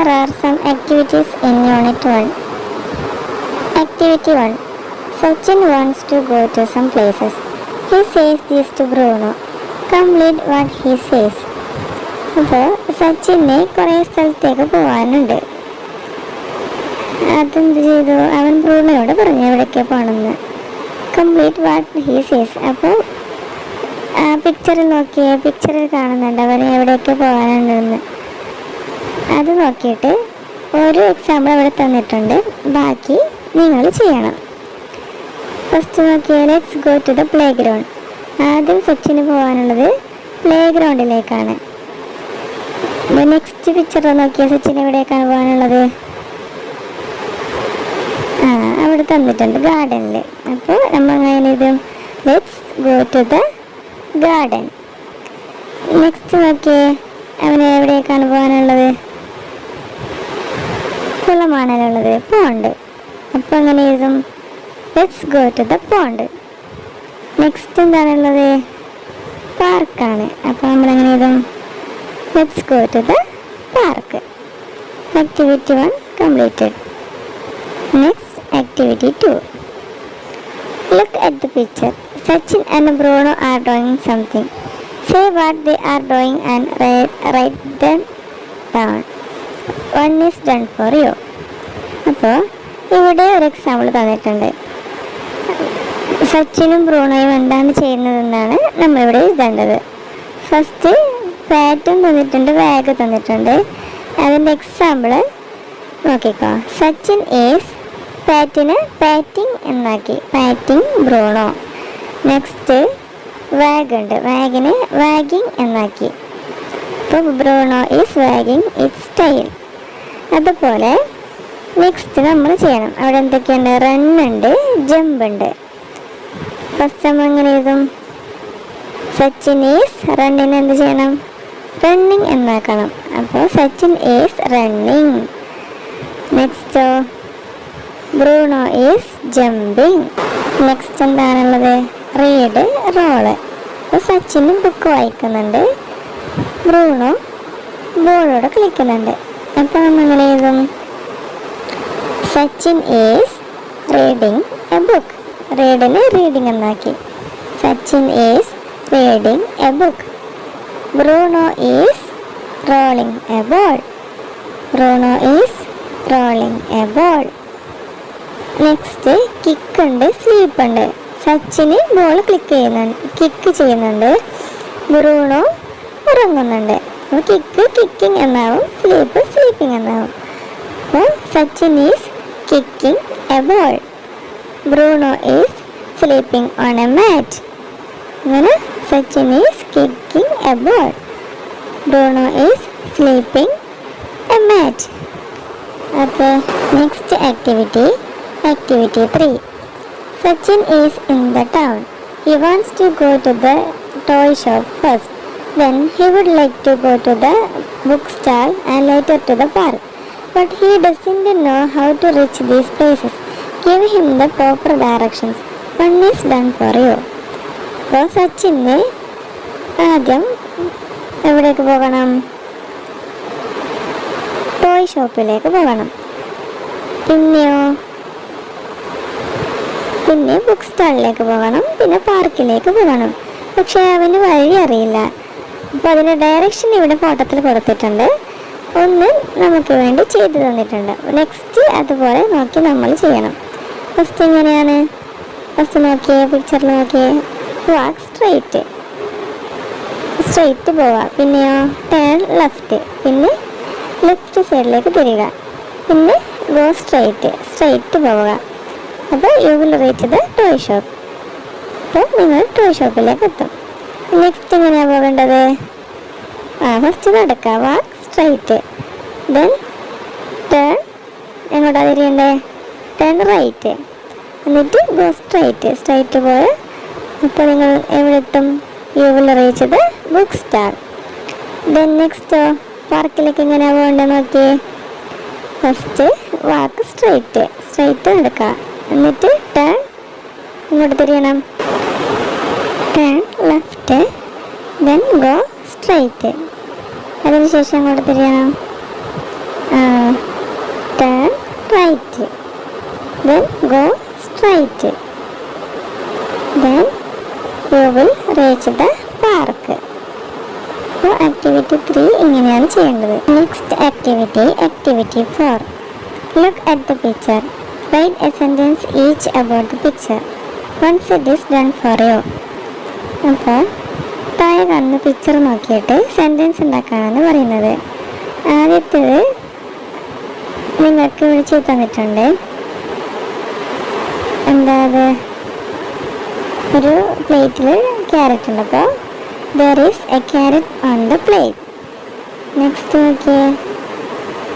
Here are some activities in Unit 1. Activity 1. Sachin wants to go to some places. He says this to Bruno. Complete what he says. അപ്പോൾ സച്ചിന് കുറേ സ്ഥലത്തേക്ക് പോകാനുണ്ട്. അതെന്ത് ചെയ്തു? അവൻ ബ്രൂണോയോട് പറഞ്ഞു എവിടേക്കാണ് പോകണമെന്ന്. Complete what he says. അപ്പോൾ പിക്ചറിൽ നോക്കിയേ, പിക്ചറിൽ കാണുന്നുണ്ട് അവന് എവിടേക്ക് പോകാനുണ്ടെന്ന്. അത് നോക്കിയിട്ട് ഒരു എക്സാമ്പിൾ അവിടെ തന്നിട്ടുണ്ട്, ബാക്കി നിങ്ങൾ ചെയ്യണം. ഫസ്റ്റ് നോക്കിയാൽ let's go to the playground. ആദ്യം സച്ചിന് പോകാനുള്ളത് പ്ലേ ഗ്രൗണ്ടിലേക്കാണ്. നെക്സ്റ്റ് പിക്ചർ നോക്കിയാൽ സച്ചിന് എവിടേക്കാണ് പോകാനുള്ളത്? അവിടെ തന്നിട്ടുണ്ട് ഗാർഡനിൽ. അപ്പോൾ നമ്മൾ അങ്ങനെ ഇത് let's go to the garden. Next നോക്കിയേ അവന് എവിടേക്കാണ് പോകാനുള്ളത്? കുളമാണല്ലുള്ളത്, പോണ്ട്. അപ്പോൾ അങ്ങനെ എഴുതും let's go to the pond. Next എന്താണുള്ളത്? പാർക്കാണ്. അപ്പോൾ നമ്മളെങ്ങനെ എഴുതും let's go to the park. Activity 1 completed. Next activity 2. Look at the picture. Sachin and Bruno are doing something. Say what they are doing and write them down. One is done for you. അപ്പോൾ ഇവിടെ ഒരു example തന്നിട്ടുണ്ട്. സച്ചിനും ബ്രൂണോയും എന്താണ് ചെയ്യുന്നതെന്നാണ് നമ്മളിവിടെ എഴുതേണ്ടത്. First പാറ്റും തന്നിട്ടുണ്ട്, bag തന്നിട്ടുണ്ട്. അതിൻ്റെ എക്സാമ്പിൾ നോക്കിക്കോ. സച്ചിൻ ഈസ് പാറ്റിന് പാറ്റിംഗ് എന്നാക്കി, പാറ്റിംഗ് ബ്രൂണോ. നെക്സ്റ്റ് വാഗ് ഉണ്ട്, വാഗിന് വാഗിങ് എന്നാക്കി. അപ്പോൾ Bruno is wagging its tail. അതുപോലെ നെക്സ്റ്റ് നമ്മൾ ചെയ്യണം. അവിടെ എന്തൊക്കെയുണ്ട്? റണ്ണുണ്ട്, ജമ്പ് ഉണ്ട്. ഫസ്റ്റ് നമ്മൾ എങ്ങനെ എഴുതും? സച്ചിൻ ഈസ് റണ്ണിന് എന്ത് ചെയ്യണം? റണ്ണിങ് എന്നാക്കണം. അപ്പോൾ സച്ചിൻ ഈസ് റണ്ണിങ്. നെക്സ്റ്റോ ബ്രൂണോ ഈസ് ജമ്പിങ്. നെക്സ്റ്റ് എന്താണുള്ളത്? Read, roll. അപ്പോൾ സച്ചിന് ബുക്ക് വായിക്കുന്നുണ്ട്, ബ്രൂണോ ബോളോട് കളിക്കുന്നുണ്ട്. അപ്പോൾ നമ്മളെങ്ങനെ എഴുതും? Sachin is reading a book. റീഡിന് റീഡിങ് എന്നാക്കി. Sachin is reading a book. Bruno is rolling a ball. Bruno is rolling a ball. Next kick ഉണ്ട്, സ്ലീപ്പ് ഉണ്ട്. സച്ചിന് ബോൾ കിക്ക് ചെയ്യുന്നുണ്ട്, ബ്രൂണോ ഉറങ്ങുന്നുണ്ട്. അപ്പോൾ കിക്ക് കിക്കിംഗ് എന്നാവും, സ്ലീപ്പ് സ്ലീപ്പിംഗ് എന്നാവും. അപ്പോൾ Sachin is kicking a ball. Bruno is sleeping on a mat. അങ്ങനെ Sachin is kicking a ball, Bruno is sleeping a mat. അപ്പോൾ next activity 3. Sachin is in the town. He wants to go to the toy shop first. Then he would like to go to the bookstall and later to the park. But he doesn't know how to reach these places. Give him the proper directions. One is done for you. അപ്പോൾ സച്ചിന് ആദ്യം എവിടേക്ക് പോകണം? Toy ഷോപ്പിലേക്ക് പോകണം. പിന്നെ book സ്റ്റാളിലേക്ക് പോകണം, പിന്നെ പാർക്കിലേക്ക് പോകണം. പക്ഷേ അവന് വഴി അറിയില്ല. അപ്പോൾ അതിൻ്റെ ഡയറക്ഷൻ ഇവിടെ ഫോട്ടോത്തിൽ കൊടുത്തിട്ടുണ്ട്, ഒന്ന് നമുക്ക് വേണ്ടി ചെയ്തു തന്നിട്ടുണ്ട്. നെക്സ്റ്റ് അതുപോലെ നോക്കി നമ്മൾ ചെയ്യണം. ഫസ്റ്റ് എങ്ങനെയാണ്? ഫസ്റ്റ് നോക്കിയേ, പിക്ചറിൽ നോക്കിയേ. വാക്ക് സ്ട്രെയിറ്റ് പോവുക. പിന്നെയോ ടേൺ ലെഫ്റ്റ്, പിന്നെ ലെഫ്റ്റ് സൈഡിലേക്ക് തിരിയുക. പിന്നെ ഗോ സ്ട്രെയിറ്റ് പോവുക. അപ്പോൾ U will reach the toy shop. അപ്പോൾ നിങ്ങൾ ടോയ് ഷോപ്പിലേക്ക് എത്തും. നെക്സ്റ്റ് എങ്ങനെയാണ് പോകേണ്ടത്? ഫസ്റ്റ് നടക്കുക, വാക്ക് സ്ട്രൈറ്റ്. ദെൻ ടേൺ, എങ്ങോട്ടാണ് തിരിയണ്ടേ? Turn right. എന്നിട്ട് ഗോ സ്ട്രൈറ്റ് പോയി. അപ്പോൾ നിങ്ങൾ എവിടെ എത്തും? You will reach the book stall. Then നെക്സ്റ്റോ പാർക്കിലേക്ക് എങ്ങനെയാണ് പോകേണ്ടത് നോക്കിയേ. ഫസ്റ്റ് വാക്ക് സ്ട്രൈറ്റ് നടക്കുക. എന്നിട്ട് ടേൺ, ഇങ്ങോട്ട് തിരിയണം, turn left, then go straight. അതിനുശേഷം ഇങ്ങോട്ട് തിരിയണം, right. Then go straight. Then you will reach the park. So activity 3 ഇങ്ങനെയാണ് ചെയ്യേണ്ടത്. Next activity, activity 4. Look at the picture. Write a sentence each about the picture. Once it is done for you. അപ്പോൾ താഴെ കാണുന്ന picture നോക്കിയിട്ട് sentence ഉണ്ടാക്കാനാണ് പറയുന്നത്. ആദ്യത്തേത് നിങ്ങൾക്ക് വിളിച്ച് തന്നിട്ടുണ്ട്. എന്താ അത്? ഒരു പ്ലേറ്റിൽ ക്യാരറ്റ് ഉണ്ട്. അപ്പോൾ there is a carrot on the plate. Next നോക്കിയേ,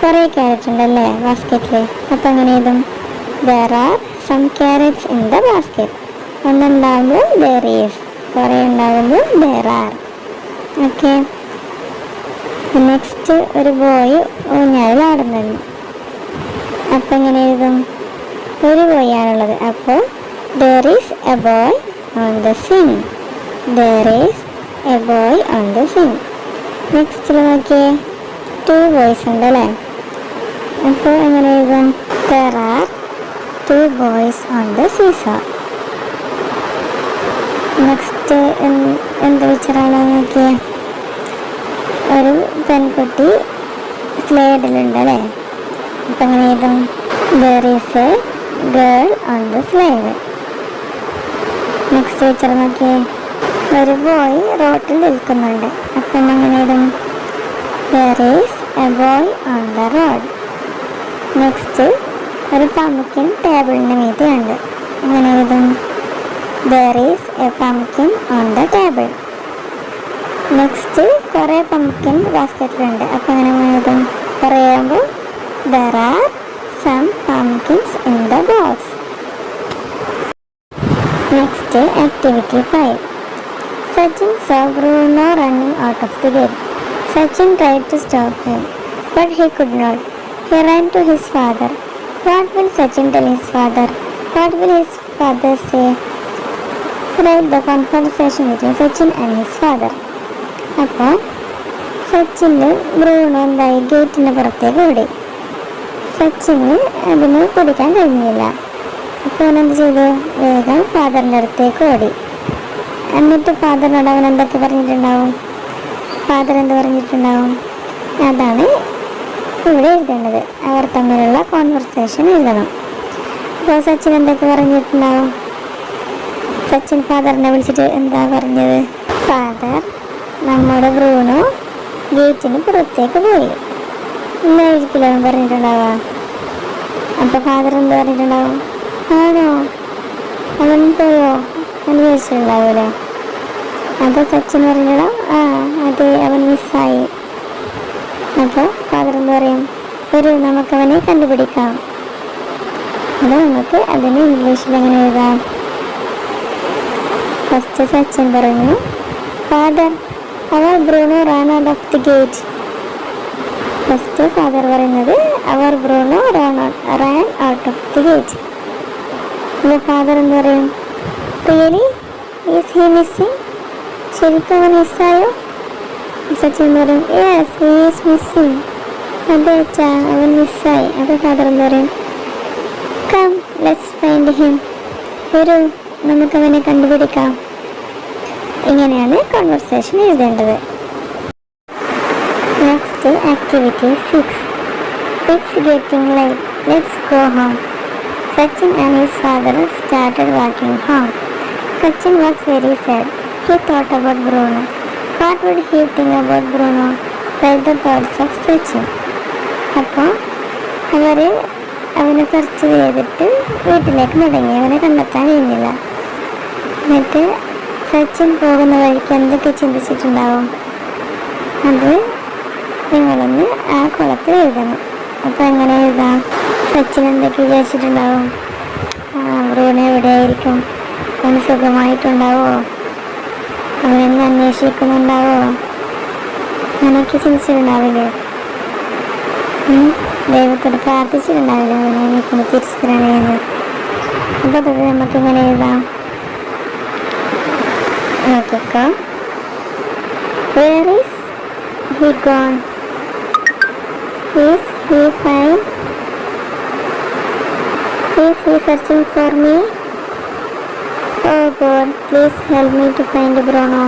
കുറേ ക്യാരറ്റ് ഉണ്ടല്ലേ ബാസ്ക്കറ്റിൽ. അപ്പോൾ അങ്ങനെ എഴുതും there are some carrots in the basket. ഒന്നുണ്ടാകുമ്പോൾ there is, കുറേ ഉണ്ടാകുമ്പോൾ there are. ഓക്കെ. നെക്സ്റ്റ് ഒരു ബോയ് ഊഞ്ഞാലിൽ ആടുന്നുണ്ട്. അപ്പം എങ്ങനെ എഴുതും? ഒരു ബോയ് ആണുള്ളത്. അപ്പോൾ there is a boy on the swing. there is a boy on the swing. നെക്സ്റ്റിൽ നോക്കിയേ, 2 boys ഉണ്ടല്ലേ. അപ്പോൾ എങ്ങനെ എഴുതാം? there are 2 boys on the seesaw. Next എന്ത് പിക്ചറാണ് നോക്കിയേ? ഒരു പെൺകുട്ടി സ്ലൈഡിലുണ്ട് അല്ലേ. അപ്പം എങ്ങനെ എഴുതും? there is a girl on the slide. Next picture നോക്കിയേ, ഒരു ബോയ് റോട്ടിൽ നിൽക്കുന്നുണ്ട്. അപ്പം എങ്ങനെ എഴുതും? there is a boy on the road. Next ഒരു പംകിൻ ടേബിളിൻ്റെ മീതെ ഉണ്ട്. അങ്ങനെ എഴുതും? there is a pumpkin on the table. Next കുറേ പംകിൻ ബാസ്ക്കറ്റിലുണ്ട്. അപ്പം അങ്ങനെ എഴുതും? കുറേ ആകുമ്പോൾ there are some pumpkins in the box. Next activity 5. Sachin saw Bruno running out of the gate. Sachin tried to stop him, but he could not. He ran to his father. What will Sachin tell his father? What will his father say? Write the conversation between Sachin and his father. അപ്പോൾ സച്ചിന് Bruno എന്തായി? ഗേറ്റിൻ്റെ പുറത്തേക്ക് ഓടി. സച്ചിന് അതിന് പിടിക്കാൻ കഴിഞ്ഞില്ല. അപ്പോൾ അവനെന്ത് ചെയ്തു? വേഗം ഫാദറിൻ്റെ അടുത്തേക്ക് ഓടി. എന്നിട്ട് ഫാദറിനോട് അവൻ എന്തൊക്കെ പറഞ്ഞിട്ടുണ്ടാവും? ഫാദർ എന്ത് പറഞ്ഞിട്ടുണ്ടാവും? അതാണ് ഇവിടെ എഴുതേണ്ടത്. അവർ തമ്മിലുള്ള കോൺവെർസേഷൻ എഴുതണം. അപ്പോൾ സച്ചിൻ എന്തൊക്കെ പറഞ്ഞിട്ടുണ്ടാവും? സച്ചിൻ ഫാദറിനെ വിളിച്ചിട്ട് എന്താ പറഞ്ഞത്? ഫാദർ, നമ്മുടെ ബ്രൂണോ ഗേറ്റിന് പുറത്തേക്ക് പോയി എന്നായിരിക്കില്ല പറഞ്ഞിട്ടുണ്ടാവുക. അപ്പോൾ ഫാദർ എന്ത് പറഞ്ഞിട്ടുണ്ടാവും? ആണോ, അവൻ പോയോ എന്ന് ചോദിച്ചിട്ടുണ്ടാവൂലേ. അപ്പോൾ സച്ചിൻ പറഞ്ഞിട്ടുണ്ടാവും, ആ അതെ, അവൻ മിസ്സായി. അപ്പോൾ ഫാദർ എന്ത് പറയും? ഒരു നമുക്കവനെ കണ്ടുപിടിക്കാം. അപ്പോൾ നമുക്ക് അതിന് ഇംഗ്ലീഷിൽ എങ്ങനെ എഴുതാം? ഫസ്റ്റ് സച്ചിൻ പറഞ്ഞു, father, our Bruno ran out of the gate. First father പറയുന്നത് our Bruno ran out of the gate. അപ്പോൾ ഫാദർ എന്ത് പറയും? Really, is he missing? ശരിക്കും അവൻ മിസ്സായോ? സച്ചിൻ പറയും, യെസ് ഹി ഈസ് മിസ്സിങ്. അതെ അച്ഛാ, അവൻ മിസ്സായി. അപ്പോൾ ഫാദർ എന്ത് പറയും? Come let's find him. ഒരു നമുക്കവനെ കണ്ടുപിടിക്കാം. ഇങ്ങനെയാണ് കോൺവെർസേഷൻ എഴുതേണ്ടത്. Next activity 6. It's getting light, let's go home. Sachin and his father started walking home. Sachin was very sad. He thought about Bruno. What would he think about Bruno? Write the thoughts of Sachin. അപ്പോൾ അവർ അവനെ search ചെയ്തിട്ട് വീട്ടിലേക്ക് മടങ്ങി. അവനെ കണ്ടെത്താൻ കഴിഞ്ഞില്ല. എന്നിട്ട് സച്ചിൻ പോകുന്ന വഴിക്ക് എന്തൊക്കെ ചിന്തിച്ചിട്ടുണ്ടാവും? അത് നിങ്ങളൊന്ന് ആ കുളത്തിൽ എഴുതണം. അപ്പോൾ എങ്ങനെ എഴുതാം? സച്ചിൻ എന്തൊക്കെ വിചാരിച്ചിട്ടുണ്ടാവും? ബ്രൂണോ എവിടെയായിരിക്കും? അവന് സുഖമായിട്ടുണ്ടാവോ? അവനെന്ന് അന്വേഷിക്കുന്നുണ്ടാവോ? അങ്ങനെയൊക്കെ ചിന്തിച്ചിട്ടുണ്ടാവില്ലേ? ദൈവത്തോട് പ്രാർത്ഥിച്ചിട്ടുണ്ടാവില്ലേ അവനെ എനിക്കൊന്ന് തിരിച്ചു തരണേ എന്ന്? അപ്പോൾ അത് നമുക്കിങ്ങനെ എഴുതാം. നോക്കിക്കോ. Where is he gone? Is he fine? Is he searching for me? Oh God, please help me to find Bruno.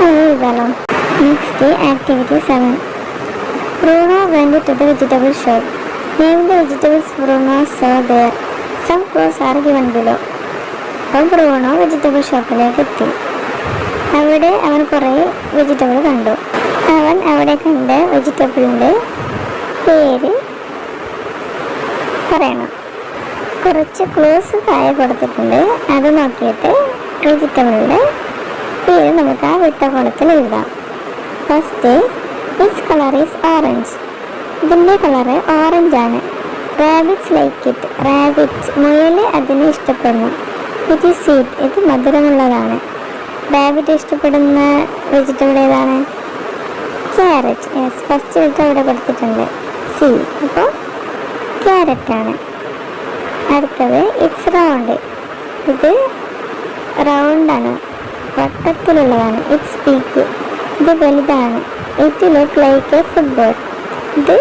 എഴുതാലോ. Next activity 7. Bruno went to the vegetable shop. Name the vegetables Bruno saw there. Some clues are given below. അപ്പോൾ Bruno vegetable ഷോപ്പിലേക്ക് എത്തി. അവിടെ അവൻ കുറേ vegetable കണ്ടു. അവൻ അവിടെ കണ്ട വെജിറ്റബിളിൻ്റെ പേര് പറയണം. കുറച്ച് ക്ലൂസ് താഴെ കൊടുത്തിട്ടുണ്ട്. അത് നോക്കിയിട്ട് വെജിറ്റബിളിൻ്റെ പേര് നമുക്ക് ആ വിട്ട കോളത്തിൽ എഴുതാം. First, its colour is orange. ഇതിൻ്റെ കളറ് ഓറഞ്ചാണ്. Rabbits like it. റാബിറ്റ്സ് മുയൽ അതിനെ ഇഷ്ടപ്പെടുന്നു. It is sweet. ഇത് മധുരമുള്ളതാണ്. റാബിറ്റ് ഇഷ്ടപ്പെടുന്ന വെജിറ്റബിൾ ഏതാണ്? ക്യാരറ്റ്. യെസ്, ഫസ്റ്റ് വിട്ട് അവിടെ കൊടുത്തിട്ടുണ്ട് സി. അപ്പോൾ ക്യാരറ്റാണ്. അടുത്തത് ഇറ്റ്സ് റൗണ്ട്. ഇത് റൗണ്ടാണ്, വട്ടത്തിലുള്ളതാണ്. It's big. ഇത് വലുതാണ്. It look like a football. ഇത്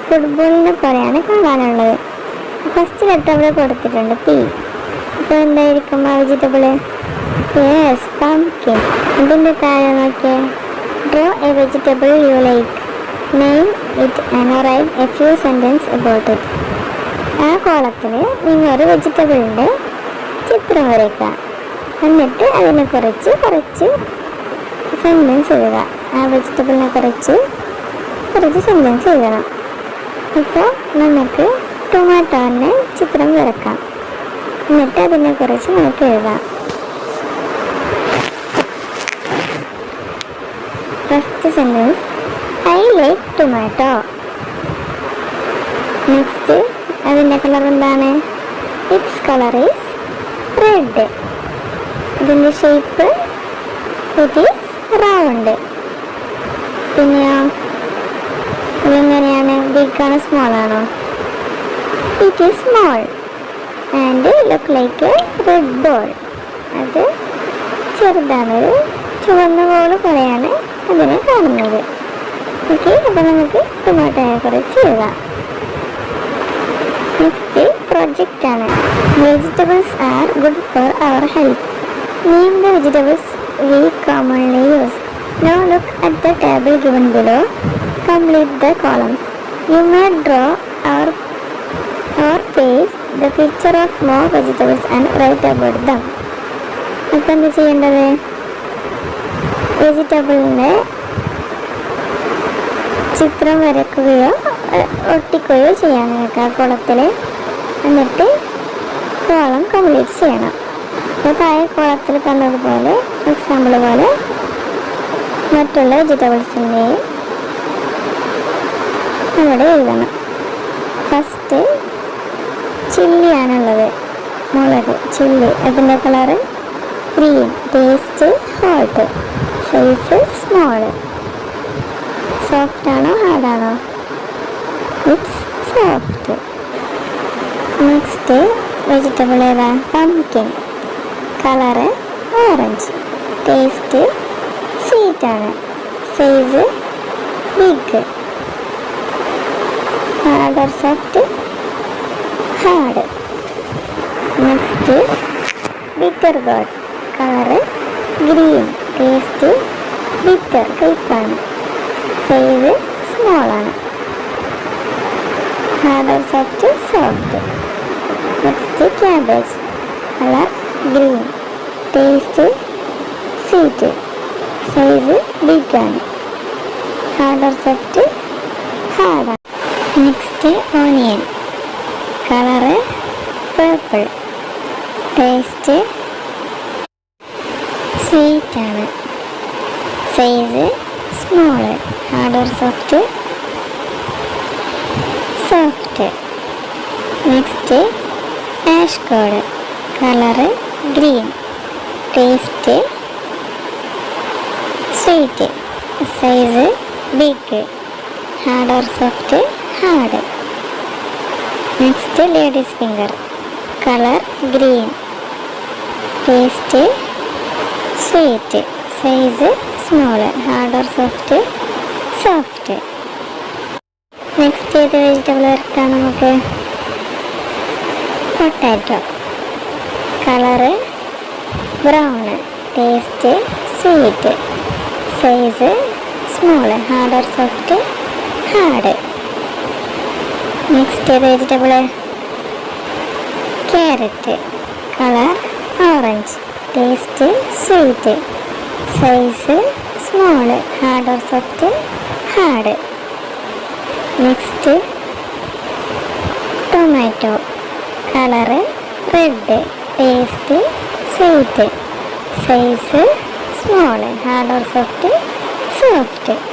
ഫുട്ബോളിനെ പോലെയാണ് കാണാനുള്ളത്. ഫസ്റ്റ് ലെറ്റർ അവിടെ കൊടുത്തിട്ടുണ്ട് പി. അപ്പോൾ എന്തായിരിക്കും ആ വെജിറ്റബിൾ? Yes, pumpkin. ഇതിൻ്റെ താഴെ നോക്കിയേ, draw A vegetable you like, name it and write a few sentence about it. ആ കോളത്തിൽ നിങ്ങൾ ഒരു വെജിറ്റബിളിൻ്റെ ചിത്രം വരയ്ക്കുക. എന്നിട്ട് അതിനെക്കുറിച്ച് കുറച്ച് സെൻറ്റൻസ് എഴുതുക. ആ വെജിറ്റബിളിനെ കുറച്ച് സെൻറ്റൻസ് എഴുതണം. അപ്പോൾ നമുക്ക് ടൊമാറ്റോൻ്റെ ചിത്രം വരക്കാം. എന്നിട്ട് അതിനെക്കുറിച്ച് നമുക്ക് എഴുതാം. First sentence, I like tomato. Next, അതിൻ്റെ കളർ എന്താണ്? It's colour is red. ഇതിൻ്റെ ഷേപ്പ് ഇറ്റ് ഈസ് റൗണ്ട്. പിന്നെയോ, ഇതെങ്ങനെയാണ്? ബിഗ് ആണോ സ്മോൾ ആണോ? It is small and look like A red ball. അത് ചെറുതാണ്, ഒരു ചുവന്ന ബോൾ പോലെയാണ് അതിനെ കാണുന്നത്. ഓക്കെ, അപ്പോൾ നമുക്ക് ടൊമാറ്റോയെ കുറിച്ച് എഴുതാം. നെക്സ്റ്റ് പ്രൊജക്റ്റ് ആണ്. Vegetables are good for our health. Name the vegetables we commonly use. Now look at the table given below. Complete the columns. You may draw or paste the picture of more vegetables and write about them. അപ്പോൾ എന്താ ചെയ്യേണ്ടത്? വെജിറ്റബിളിൻ്റെ ചിത്രം വരയ്ക്കുകയോ ഒട്ടിക്കുകയോ ചെയ്യാം നിങ്ങൾക്ക് ആ കോളത്തിൽ. എന്നിട്ട് column complete ചെയ്യണം. അപ്പോൾ താഴെ കോളത്തിൽ തന്നതുപോലെ എക്സാമ്പിൾ പോലെ മറ്റുള്ള വെജിറ്റബിൾസിൻ്റെയും അവിടെ എഴുതണം. ഫസ്റ്റ് ചില്ലിയാണുള്ളത്, മുളക്, ചില്ലി. അതിൻ്റെ colour green. Taste hot. Size small. Soft ആണോ ഹാർഡാണോ? It's soft. നെക്സ്റ്റ് വെജിറ്റബിൾ ഏതാ? പംകിൻ. Colour orange. ടേസ്റ്റ് സ്വീറ്റാണ്. Size big. Hard or soft hard. Next bitter gourd. Colour green. Taste bitter, കയ്പാണ്. സൈസ് സ്മോളാണ്. Hard or soft soft. Next cabbage. Colour green. Taste sweet. Size ബിഗാണ്. Hard or soft ഹാർഡാണ്. Next onion. Colour purple. Taste സ്വീറ്റാണ്. Size small. Hard or soft soft. Next ash gourd. Colour green. Taste sweet. Size big. Hard or soft hard. Next ladies finger. Colour green. Taste sweet. Size small. Hard or soft soft. Next ഏത് vegetable വരയ്ക്കാം നമുക്ക്? Potato. Colour brown. Taste sweet. Size small. Hard or soft? Hard. Next vegetable carrot. Colour orange. Taste sweet. Size small. Hard or soft? Hard. Next tomato. Colour red. Taste sweet. Size small. Hard or soft? Soft.